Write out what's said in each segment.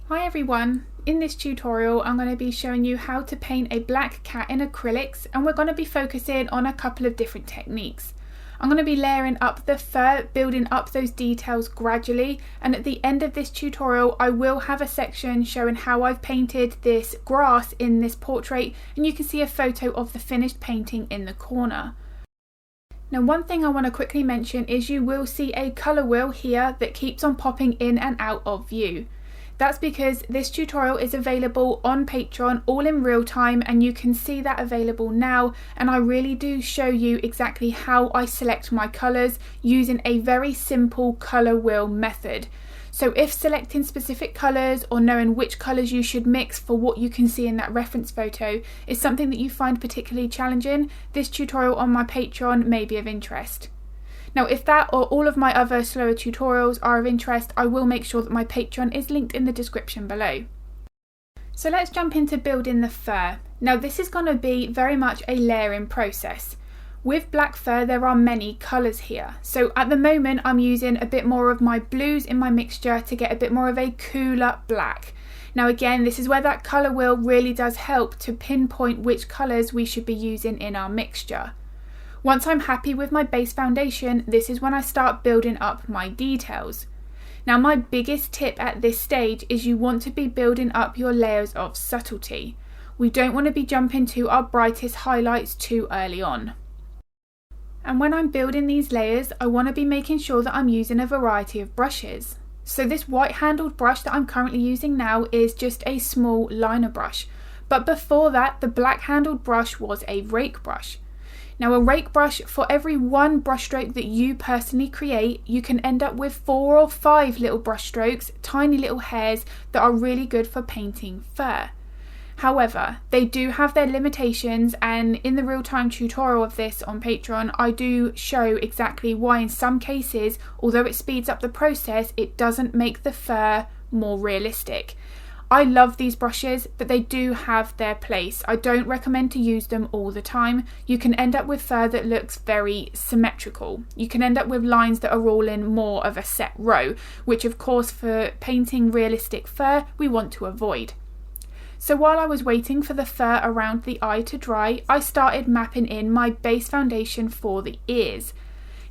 Hi everyone, in this tutorial I'm going to be showing you how to paint a black cat in acrylics, and we're going to be focusing on a couple of different techniques. I'm going to be layering up the fur, building up those details gradually, and at the end of this tutorial I will have a section showing how I've painted this grass in this portrait, and you can see a photo of the finished painting in the corner. Now, one thing I want to quickly mention is you will see a colour wheel here that keeps on popping in and out of view. That's because this tutorial is available on Patreon all in real time, and you can see that available now, and I really do show you exactly how I select my colours using a very simple colour wheel method. So if selecting specific colours or knowing which colours you should mix for what you can see in that reference photo is something that you find particularly challenging, this tutorial on my Patreon may be of interest. Now, if that or all of my other slower tutorials are of interest, I will make sure that my Patreon is linked in the description below. So let's jump into building the fur. Now, this is going to be very much a layering process. With black fur there are many colours here, so at the moment I'm using a bit more of my blues in my mixture to get a bit more of a cooler black. Now again, this is where that colour wheel really does help to pinpoint which colours we should be using in our mixture. Once I'm happy with my base foundation, this is when I start building up my details. Now, my biggest tip at this stage is you want to be building up your layers of subtlety. We don't want to be jumping to our brightest highlights too early on. And when I'm building these layers, I want to be making sure that I'm using a variety of brushes. So this white handled brush that I'm currently using now is just a small liner brush. But before that, the black handled brush was a rake brush. Now, a rake brush, for every one brush stroke that you personally create, you can end up with 4 or 5 little brush strokes, tiny little hairs that are really good for painting fur. However, they do have their limitations, and in the real-time tutorial of this on Patreon, I do show exactly why in some cases, although it speeds up the process, it doesn't make the fur more realistic. I love these brushes, but they do have their place. I don't recommend to use them all the time. You can end up with fur that looks very symmetrical. You can end up with lines that are all in more of a set row, which of course for painting realistic fur we want to avoid. So while I was waiting for the fur around the eye to dry, I started mapping in my base foundation for the ears.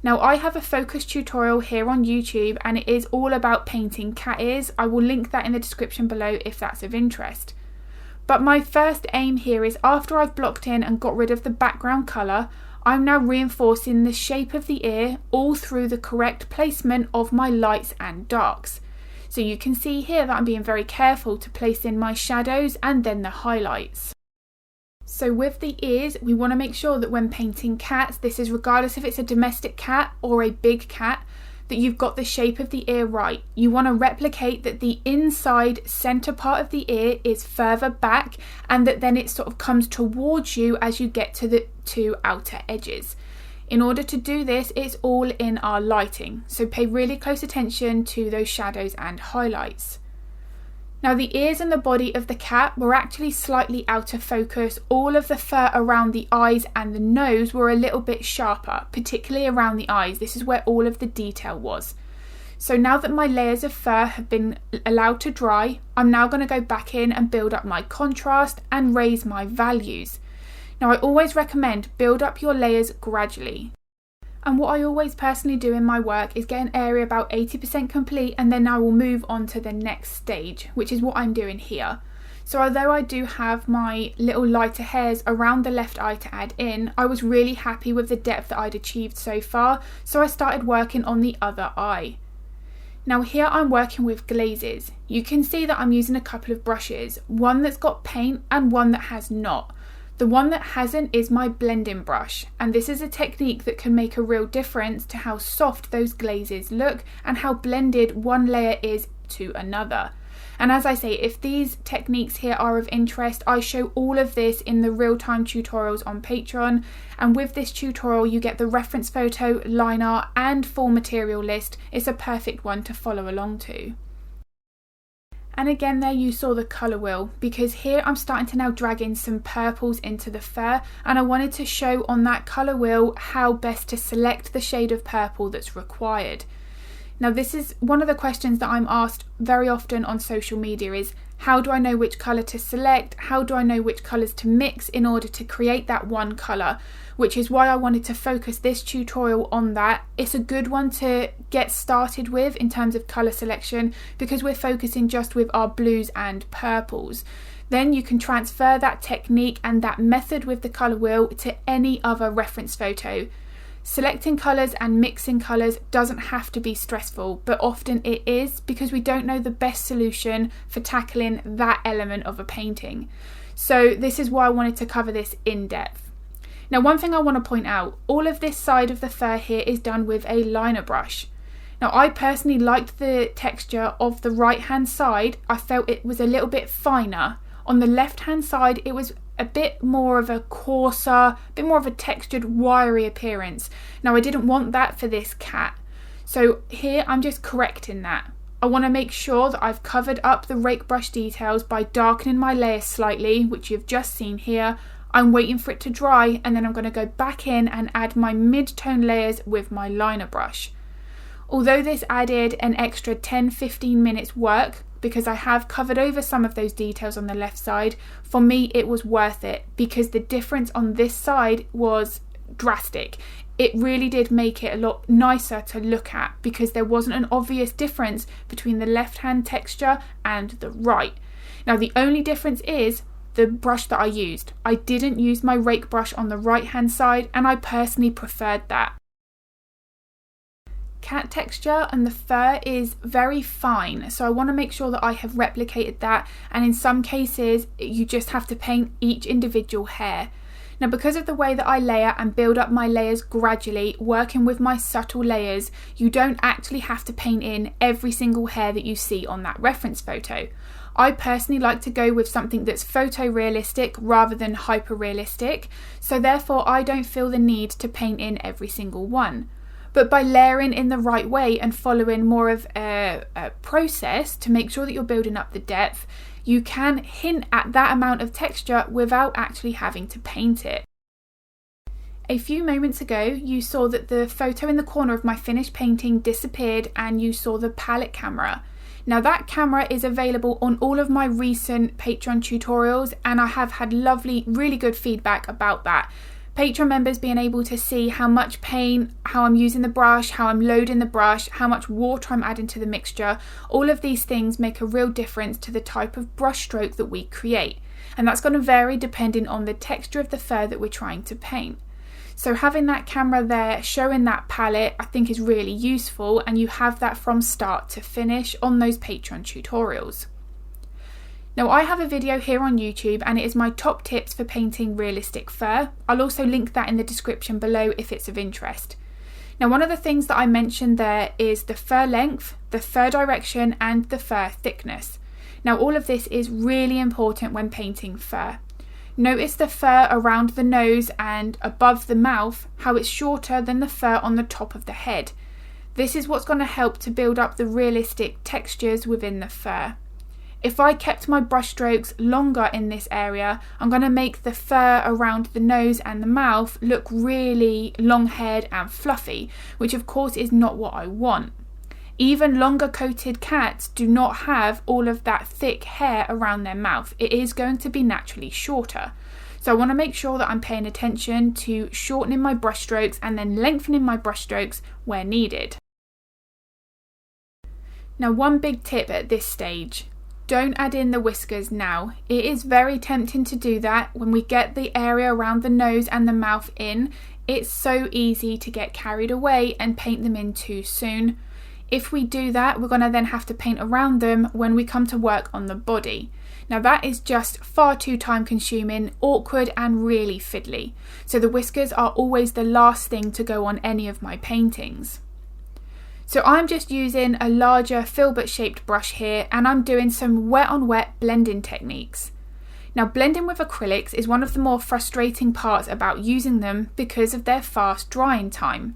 Now, I have a focus tutorial here on YouTube, and it is all about painting cat ears. I will link that in the description below if that's of interest. But my first aim here is, after I've blocked in and got rid of the background colour, I'm now reinforcing the shape of the ear all through the correct placement of my lights and darks. So you can see here that I'm being very careful to place in my shadows and then the highlights. So with the ears, we want to make sure that when painting cats, this is regardless if it's a domestic cat or a big cat, that you've got the shape of the ear right. You want to replicate that the inside centre part of the ear is further back, and that then it sort of comes towards you as you get to the 2 outer edges. In order to do this, it's all in our lighting, so pay really close attention to those shadows and highlights. Now, the ears and the body of the cat were actually slightly out of focus. All of the fur around the eyes and the nose were a little bit sharper, particularly around the eyes. This is where all of the detail was. So now that my layers of fur have been allowed to dry, I'm now going to go back in and build up my contrast and raise my values. Now, I always recommend build up your layers gradually. And what I always personally do in my work is get an area about 80% complete, and then I will move on to the next stage, which is what I'm doing here. So although I do have my little lighter hairs around the left eye to add in, I was really happy with the depth that I'd achieved so far, so I started working on the other eye. Now here I'm working with glazes. You can see that I'm using a couple of brushes, one that's got paint and one that has not. The one that hasn't is my blending brush, and this is a technique that can make a real difference to how soft those glazes look and how blended one layer is to another. And as I say, if these techniques here are of interest, I show all of this in the real-time tutorials on Patreon, and with this tutorial you get the reference photo, line art and full material list. It's a perfect one to follow along to. And again, there you saw the colour wheel, because here I'm starting to now drag in some purples into the fur, and I wanted to show on that colour wheel how best to select the shade of purple that's required. Now this is one of the questions that I'm asked very often on social media is, how do I know which colour to select? How do I know which colours to mix in order to create that one colour? Which is why I wanted to focus this tutorial on that. It's a good one to get started with in terms of colour selection because we're focusing just with our blues and purples. Then you can transfer that technique and that method with the colour wheel to any other reference photo. Selecting colours and mixing colours doesn't have to be stressful, but often it is because we don't know the best solution for tackling that element of a painting. So this is why I wanted to cover this in depth. Now, one thing I want to point out, all of this side of the fur here is done with a liner brush. Now, I personally liked the texture of the right hand side. I felt it was a little bit finer. On the left hand side, it was a bit more of a coarser, a bit more of a textured, wiry appearance. Now, I didn't want that for this cat. So here I'm just correcting that. I want to make sure that I've covered up the rake brush details by darkening my layers slightly, which you've just seen here. I'm waiting for it to dry and then I'm going to go back in and add my mid-tone layers with my liner brush. Although this added an extra 10-15 minutes work, because I have covered over some of those details on the left side, for me it was worth it because the difference on this side was drastic. It really did make it a lot nicer to look at because there wasn't an obvious difference between the left hand texture and the right. Now the only difference is the brush that I used. I didn't use my rake brush on the right hand side and I personally preferred that. Cat texture and the fur is very fine, so I want to make sure that I have replicated that, and in some cases you just have to paint each individual hair. Now, because of the way that I layer and build up my layers gradually, working with my subtle layers, you don't actually have to paint in every single hair that you see on that reference photo. I personally like to go with something that's photorealistic rather than hyper-realistic, so therefore I don't feel the need to paint in every single one. But by layering in the right way and following more of a process to make sure that you're building up the depth, you can hint at that amount of texture without actually having to paint it. A few moments ago, you saw that the photo in the corner of my finished painting disappeared and you saw the palette camera. Now that camera is available on all of my recent Patreon tutorials and I have had lovely, really good feedback about that. Patreon members being able to see how much paint, how I'm using the brush, how I'm loading the brush, how much water I'm adding to the mixture, all of these things make a real difference to the type of brush stroke that we create. And that's going to vary depending on the texture of the fur that we're trying to paint. So having that camera there showing that palette I think is really useful, and you have that from start to finish on those Patreon tutorials. Now I have a video here on YouTube and it is my top tips for painting realistic fur. I'll also link that in the description below if it's of interest. Now one of the things that I mentioned there is the fur length, the fur direction and the fur thickness. Now all of this is really important when painting fur. Notice the fur around the nose and above the mouth, how it's shorter than the fur on the top of the head. This is what's going to help to build up the realistic textures within the fur. If I kept my brush strokes longer in this area, I'm going to make the fur around the nose and the mouth look really long-haired and fluffy, which of course is not what I want. Even longer coated cats do not have all of that thick hair around their mouth. It is going to be naturally shorter. So I want to make sure that I'm paying attention to shortening my brush strokes and then lengthening my brush strokes where needed. Now one big tip at this stage. Don't add in the whiskers now. It is very tempting to do that when we get the area around the nose and the mouth in. It's so easy to get carried away and paint them in too soon. If we do that, we're going to then have to paint around them when we come to work on the body. Now that is just far too time consuming, awkward and really fiddly. So the whiskers are always the last thing to go on any of my paintings. So I'm just using a larger filbert shaped brush here and I'm doing some wet on wet blending techniques. Now blending with acrylics is one of the more frustrating parts about using them because of their fast drying time.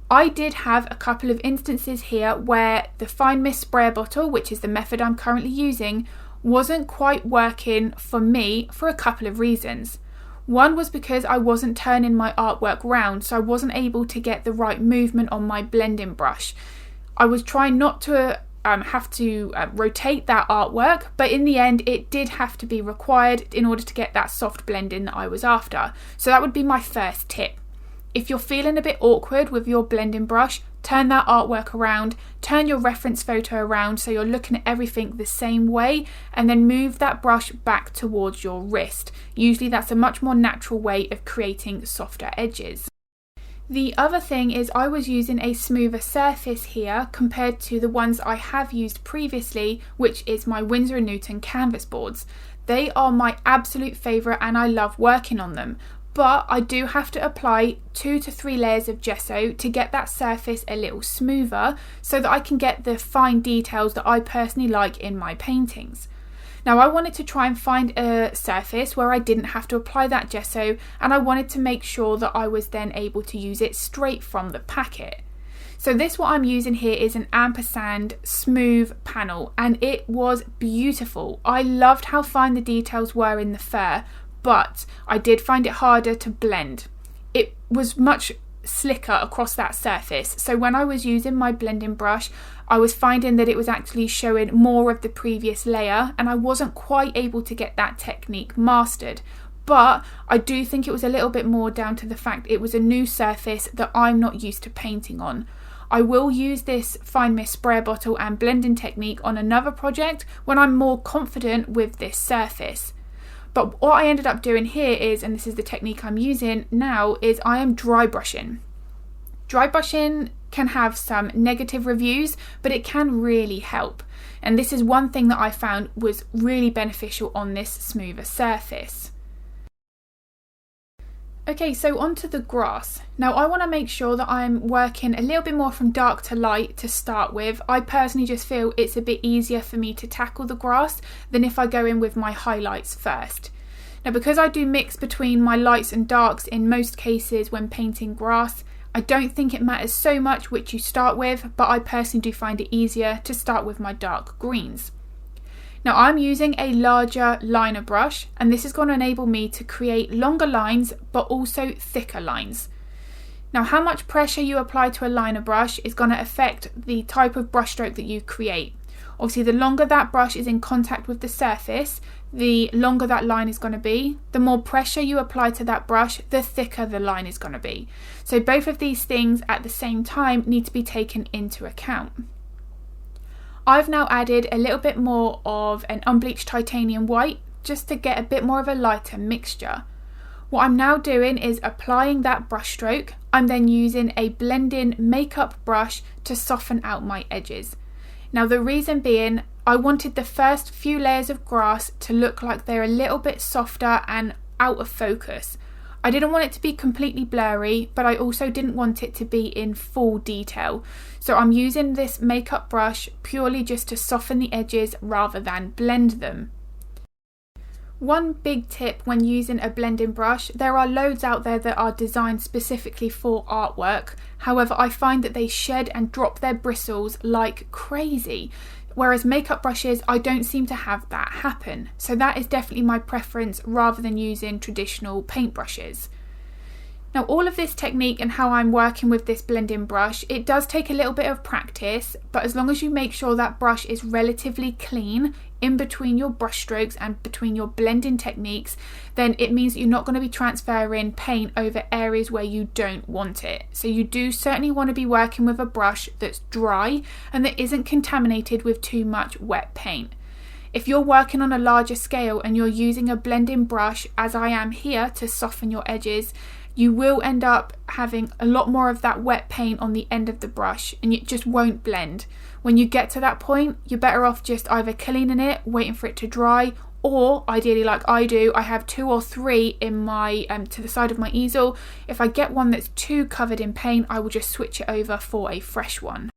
I did have a couple of instances here where the fine mist sprayer bottle, which is the method I'm currently using, wasn't quite working for me for a couple of reasons. One was because I wasn't turning my artwork round, so I wasn't able to get the right movement on my blending brush. I was trying not to have to rotate that artwork, but in the end it did have to be required in order to get that soft blending that I was after. So that would be my first tip. If you're feeling a bit awkward with your blending brush, turn that artwork around, turn your reference photo around so you're looking at everything the same way, and then move that brush back towards your wrist. Usually that's a much more natural way of creating softer edges. The other thing is I was using a smoother surface here compared to the ones I have used previously, which is my Winsor & Newton canvas boards. They are my absolute favourite and I love working on them. But I do have to apply 2 to 3 layers of gesso to get that surface a little smoother so that I can get the fine details that I personally like in my paintings. Now I wanted to try and find a surface where I didn't have to apply that gesso, and I wanted to make sure that I was then able to use it straight from the packet. So what I'm using here is an Ampersand smooth panel, and it was beautiful. I loved how fine the details were in the fur, but I did find it harder to blend. It was much slicker across that surface, so when I was using my blending brush I was finding that it was actually showing more of the previous layer, and I wasn't quite able to get that technique mastered. But I do think it was a little bit more down to the fact it was a new surface that I'm not used to painting on. I will use this fine mist sprayer bottle and blending technique on another project when I'm more confident with this surface. But what I ended up doing here is, and this is the technique I'm using now, is I am dry brushing. Dry brushing can have some negative reviews, but it can really help. And this is one thing that I found was really beneficial on this smoother surface. Okay, so onto the grass. Now I want to make sure that I'm working a little bit more from dark to light to start with. I personally just feel it's a bit easier for me to tackle the grass than if I go in with my highlights first. Now because I do mix between my lights and darks in most cases when painting grass, I don't think it matters so much which you start with, but I personally do find it easier to start with my dark greens. Now I'm using a larger liner brush, and this is going to enable me to create longer lines but also thicker lines. Now how much pressure you apply to a liner brush is going to affect the type of brush stroke that you create. Obviously the longer that brush is in contact with the surface, the longer that line is going to be. The more pressure you apply to that brush, the thicker the line is going to be. So both of these things at the same time need to be taken into account. I've now added a little bit more of an unbleached titanium white just to get a bit more of a lighter mixture. What I'm now doing is applying that brush stroke. I'm then using a blending makeup brush to soften out my edges. Now the reason being, I wanted the first few layers of grass to look like they're a little bit softer and out of focus. I didn't want it to be completely blurry, but I also didn't want it to be in full detail. So I'm using this makeup brush purely just to soften the edges rather than blend them. One big tip when using a blending brush, there are loads out there that are designed specifically for artwork. However, I find that they shed and drop their bristles like crazy. Whereas makeup brushes, I don't seem to have that happen. So that is definitely my preference rather than using traditional paint brushes. Now all of this technique and how I'm working with this blending brush, it does take a little bit of practice, but as long as you make sure that brush is relatively clean in between your brush strokes and between your blending techniques, then it means that you're not going to be transferring paint over areas where you don't want it. So you do certainly want to be working with a brush that's dry and that isn't contaminated with too much wet paint. If you're working on a larger scale and you're using a blending brush, as I am here, to soften your edges, you will end up having a lot more of that wet paint on the end of the brush and it just won't blend. When you get to that point, you're better off just either cleaning it, waiting for it to dry, or ideally like I do, I have 2 or 3 in my to the side of my easel. If I get one that's too covered in paint, I will just switch it over for a fresh one.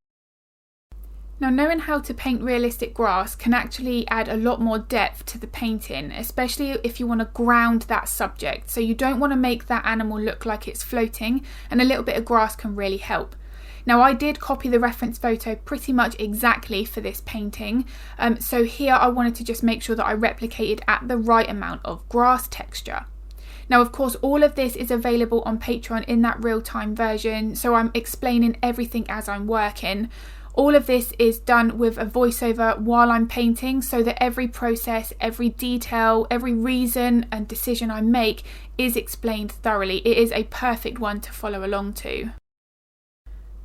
Now knowing how to paint realistic grass can actually add a lot more depth to the painting, especially if you want to ground that subject. So you don't want to make that animal look like it's floating, and a little bit of grass can really help. Now I did copy the reference photo pretty much exactly for this painting, so here I wanted to just make sure that I replicated at the right amount of grass texture. Now of course all of this is available on Patreon in that real-time version, so I'm explaining everything as I'm working. All of this is done with a voiceover while I'm painting, so that every process, every detail, every reason and decision I make is explained thoroughly. It is a perfect one to follow along to.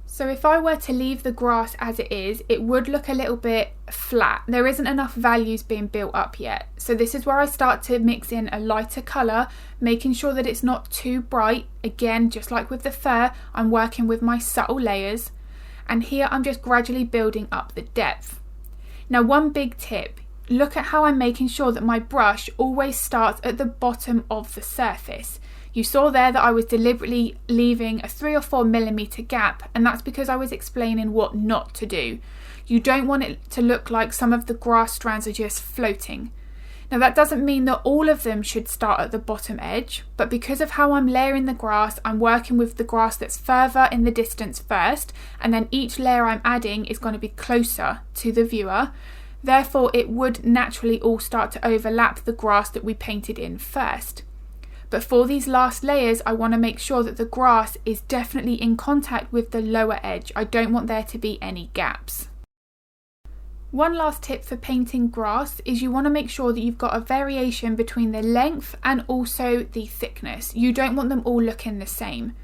So if I were to leave the grass as it is, it would look a little bit flat. There isn't enough values being built up yet. So this is where I start to mix in a lighter colour, making sure that it's not too bright. Again, just like with the fur, I'm working with my subtle layers. And here I'm just gradually building up the depth. Now, one big tip, look at how I'm making sure that my brush always starts at the bottom of the surface. You saw there that I was deliberately leaving a 3 or 4 millimeter gap, and that's because I was explaining what not to do. You don't want it to look like some of the grass strands are just floating. Now that doesn't mean that all of them should start at the bottom edge, but because of how I'm layering the grass, I'm working with the grass that's further in the distance first, and then each layer I'm adding is going to be closer to the viewer. Therefore, it would naturally all start to overlap the grass that we painted in first. But for these last layers, I want to make sure that the grass is definitely in contact with the lower edge. I don't want there to be any gaps. One last tip for painting grass is you want to make sure that you've got a variation between the length and also the thickness. You don't want them all looking the same.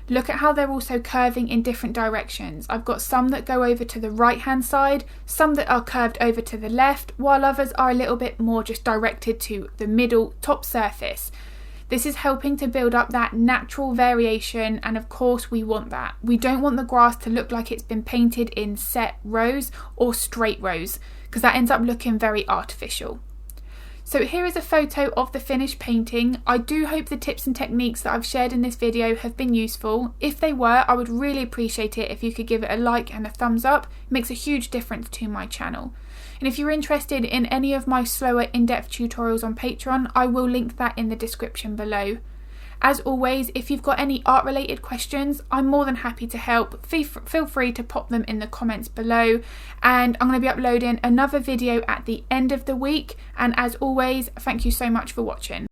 Look at how they're also curving in different directions. I've got some that go over to the right hand side, some that are curved over to the left, while others are a little bit more just directed to the middle top surface. This is helping to build up that natural variation, and of course we want that. We don't want the grass to look like it's been painted in set rows or straight rows, because that ends up looking very artificial. So here is a photo of the finished painting. I do hope the tips and techniques that I've shared in this video have been useful. If they were, I would really appreciate it if you could give it a like and a thumbs up. It makes a huge difference to my channel. And if you're interested in any of my slower in-depth tutorials on Patreon, I will link that in the description below. As always, if you've got any art related questions, I'm more than happy to help. Feel free to pop them in the comments below, and I'm going to be uploading another video at the end of the week. And as always, thank you so much for watching.